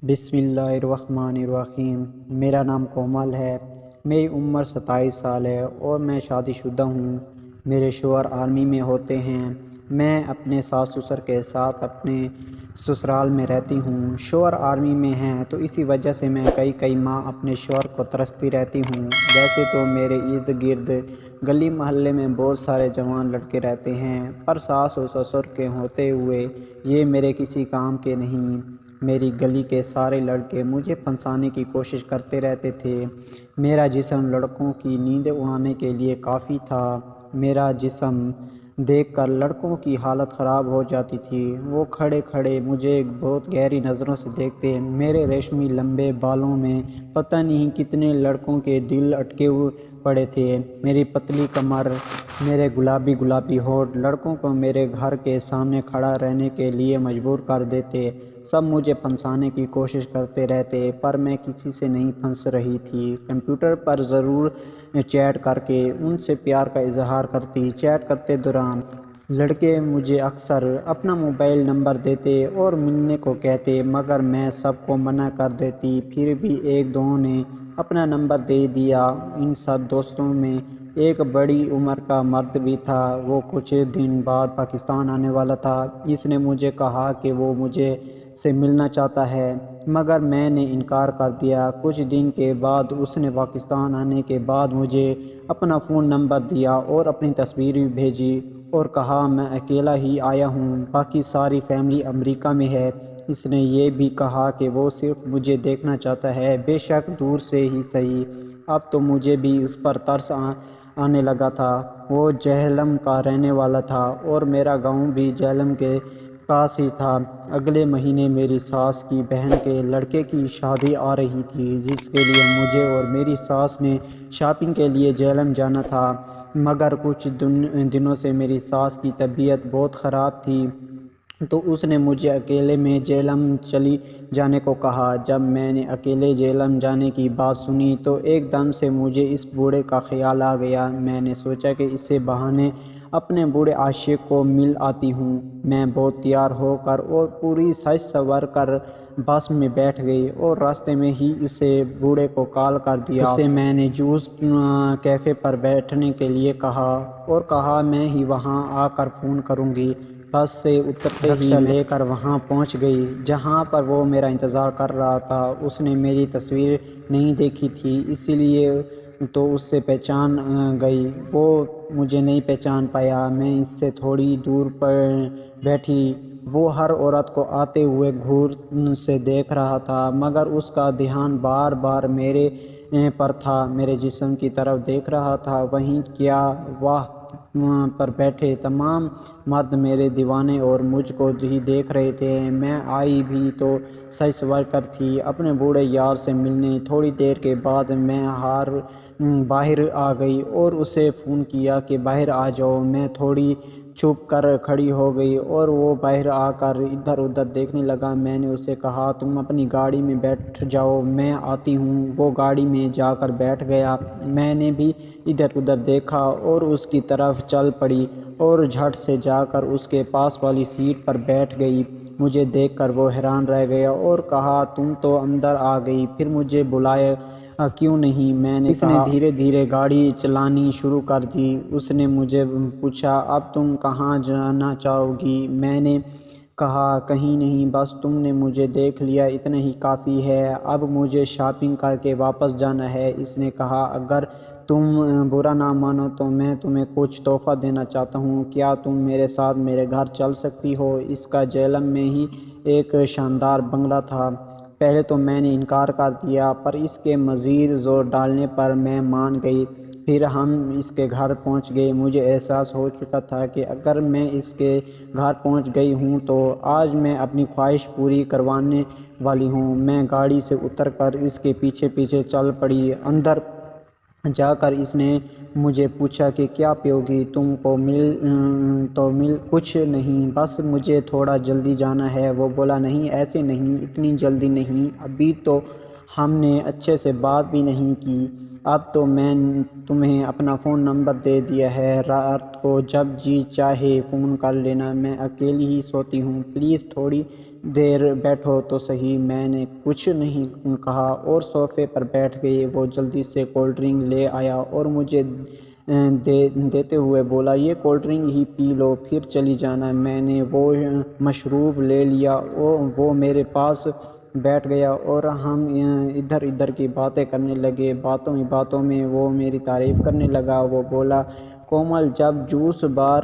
بسم اللہ الرحمن الرحیم۔ میرا نام کومل ہے۔ میری عمر 27 سال ہے اور میں شادی شدہ ہوں۔ میرے شوہر آرمی میں ہوتے ہیں۔ میں اپنے ساس سسر کے ساتھ اپنے سسرال میں رہتی ہوں۔ شوہر آرمی میں ہیں تو اسی وجہ سے میں کئی ماہ اپنے شوہر کو ترستی رہتی ہوں۔ ویسے تو میرے ارد گرد گلی محلے میں بہت سارے جوان لڑکے رہتے ہیں، پر ساس و سسر کے ہوتے ہوئے یہ میرے کسی کام کے نہیں۔ میری گلی کے سارے لڑکے مجھے پھنسانے کی کوشش کرتے رہتے تھے۔ میرا جسم لڑکوں کی نیند اڑانے کے لیے کافی تھا۔ میرا جسم دیکھ کر لڑکوں کی حالت خراب ہو جاتی تھی۔ وہ کھڑے کھڑے مجھے بہت گہری نظروں سے دیکھتے۔ میرے ریشمی لمبے بالوں میں پتہ نہیں کتنے لڑکوں کے دل اٹکے پڑے تھے۔ میری پتلی کمر، میرے گلابی ہونٹ لڑکوں کو میرے گھر کے سامنے کھڑا رہنے کے لیے مجبور کر دیتے۔ سب مجھے پھنسانے کی کوشش کرتے رہتے، پر میں کسی سے نہیں پھنس رہی تھی۔ کمپیوٹر پر ضرور چیٹ کر کے ان سے پیار کا اظہار کرتی۔ چیٹ کرتے دوران لڑکے مجھے اکثر اپنا موبائل نمبر دیتے اور ملنے کو کہتے، مگر میں سب کو منع کر دیتی۔ پھر بھی ایک دو نے اپنا نمبر دے دیا۔ ان سب دوستوں میں ایک بڑی عمر کا مرد بھی تھا۔ وہ کچھ دن بعد پاکستان آنے والا تھا۔ اس نے مجھے کہا کہ وہ مجھے سے ملنا چاہتا ہے، مگر میں نے انکار کر دیا۔ کچھ دن کے بعد اس نے پاکستان آنے کے بعد مجھے اپنا فون نمبر دیا اور اپنی تصویر بھی بھیجی اور کہا میں اکیلا ہی آیا ہوں، باقی ساری فیملی امریکہ میں ہے۔ اس نے یہ بھی کہا کہ وہ صرف مجھے دیکھنا چاہتا ہے، بے شک دور سے ہی صحیح۔ اب تو مجھے بھی اس پر ترس آنے لگا تھا۔ وہ جہلم کا رہنے والا تھا اور میرا گاؤں بھی جہلم کے پاس ہی تھا۔ اگلے مہینے میری ساس کی بہن کے لڑکے کی شادی آ رہی تھی، جس کے لیے مجھے اور میری ساس نے شاپنگ کے لیے جہلم جانا تھا، مگر کچھ دنوں سے میری ساس کی طبیعت بہت خراب تھی تو اس نے مجھے اکیلے میں جہلم چلی جانے کو کہا۔ جب میں نے اکیلے جہلم جانے کی بات سنی تو ایک دم سے مجھے اس بوڑھے کا خیال آ گیا۔ میں نے سوچا کہ اسی بہانے اپنے بوڑھے عاشق کو مل آتی ہوں۔ میں بہت تیار ہو کر اور پوری سج سنور کر بس میں بیٹھ گئی اور راستے میں ہی اسے بوڑھے کو کال کر دیا۔ اسے میں نے جوس کیفے پر بیٹھنے کے لیے کہا اور کہا میں ہی وہاں آ کر فون کروں گی۔ بس سے اترتے ہی رکشہ لے کر وہاں پہنچ گئی جہاں پر وہ میرا انتظار کر رہا تھا۔ اس نے میری تصویر نہیں دیکھی تھی، اسی لیے تو اس سے پہچان گئی۔ وہ مجھے نہیں پہچان پایا۔ میں اس سے تھوڑی دور پر بیٹھی۔ وہ ہر عورت کو آتے ہوئے گھور سے دیکھ رہا تھا، مگر اس کا دھیان بار بار میرے پر تھا، میرے جسم کی طرف دیکھ رہا تھا۔ وہیں کیا واہ پر بیٹھے تمام مرد میرے دیوانے اور مجھ کو ہی دیکھ رہے تھے۔ میں آئی بھی تو سج سنور کر تھی اپنے بوڑھے یار سے ملنے۔ تھوڑی دیر کے بعد میں باہر آ گئی اور اسے فون کیا کہ باہر آ جاؤ۔ میں تھوڑی چھپ کر کھڑی ہو گئی اور وہ باہر آ کر ادھر ادھر دیکھنے لگا۔ میں نے اسے کہا تم اپنی گاڑی میں بیٹھ جاؤ، میں آتی ہوں۔ وہ گاڑی میں جا کر بیٹھ گیا۔ میں نے بھی ادھر ادھر دیکھا اور اس کی طرف چل پڑی اور جھٹ سے جا کر اس کے پاس والی سیٹ پر بیٹھ گئی۔ مجھے دیکھ کر وہ حیران رہ گیا اور کہا تم تو اندر آ گئی، پھر مجھے بلایا کیوں نہیں؟ میں نے کہا۔ اس نے دھیرے دھیرے گاڑی چلانی شروع کر دی۔ اس نے مجھے پوچھا اب تم کہاں جانا چاہو گی؟ میں نے کہا کہیں نہیں، بس تم نے مجھے دیکھ لیا اتنا ہی کافی ہے، اب مجھے شاپنگ کر کے واپس جانا ہے۔ اس نے کہا اگر تم برا نہ مانو تو میں تمہیں کچھ تحفہ دینا چاہتا ہوں، کیا تم میرے ساتھ میرے گھر چل سکتی ہو؟ اس کا جہلم میں ہی ایک شاندار بنگلہ تھا۔ پہلے تو میں نے انکار کر دیا، پر اس کے مزید زور ڈالنے پر میں مان گئی۔ پھر ہم اس کے گھر پہنچ گئے۔ مجھے احساس ہو چکا تھا کہ اگر میں اس کے گھر پہنچ گئی ہوں تو آج میں اپنی خواہش پوری کروانے والی ہوں۔ میں گاڑی سے اتر کر اس کے پیچھے پیچھے چل پڑی۔ اندر جا کر اس نے مجھے پوچھا کہ کیا پیو گی؟ تم کو مل کچھ نہیں، بس مجھے تھوڑا جلدی جانا ہے۔ وہ بولا نہیں ایسے نہیں، اتنی جلدی نہیں، ابھی تو ہم نے اچھے سے بات بھی نہیں کی۔ اب تو میں تمہیں اپنا فون نمبر دے دیا ہے، رات کو جب جی چاہے فون کر لینا، میں اکیلی ہی سوتی ہوں، پلیز تھوڑی دیر بیٹھو تو صحیح۔ میں نے کچھ نہیں کہا اور صوفے پر بیٹھ گئے۔ وہ جلدی سے کولڈ ڈرنک لے آیا اور مجھے دیتے ہوئے بولا، یہ کولڈ ڈرنک ہی پی لو پھر چلی جانا۔ میں نے وہ مشروب لے لیا اور وہ میرے پاس بیٹھ گیا اور ہم ادھر ادھر کی باتیں کرنے لگے۔ باتوں میں وہ میری تعریف کرنے لگا۔ وہ بولا، کومل، جب جوس بار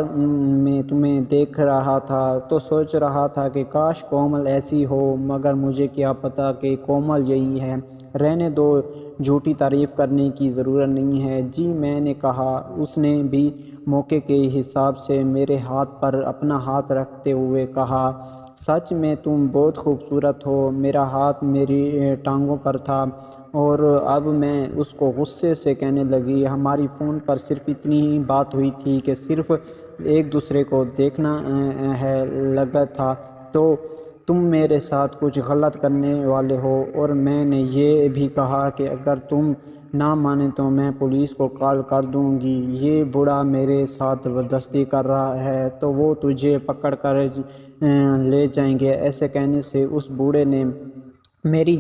میں تمہیں دیکھ رہا تھا تو سوچ رہا تھا کہ کاش کومل ایسی ہو، مگر مجھے کیا پتا کہ کومل یہی ہے۔ رہنے دو، جھوٹی تعریف کرنے کی ضرورت نہیں ہے۔ جی، میں نے کہا۔ اس نے بھی موقع کے حساب سے میرے ہاتھ پر اپنا ہاتھ رکھتے ہوئے کہا، سچ میں تم بہت خوبصورت ہو۔ میرا ہاتھ میری ٹانگوں پر تھا اور اب میں اس کو غصے سے کہنے لگی، ہماری فون پر صرف اتنی ہی بات ہوئی تھی کہ صرف ایک دوسرے کو دیکھنا ہے لگا تھا، تو تم میرے ساتھ کچھ غلط کرنے والے ہو۔ اور میں نے یہ بھی کہا کہ اگر تم نہ مانے تو میں پولیس کو کال کر دوں گی، یہ بوڑھا میرے ساتھ زبردستی کر رہا ہے تو وہ تجھے پکڑ کر لے جائیں گے۔ ایسے کہنے سے اس بوڑھے نے میری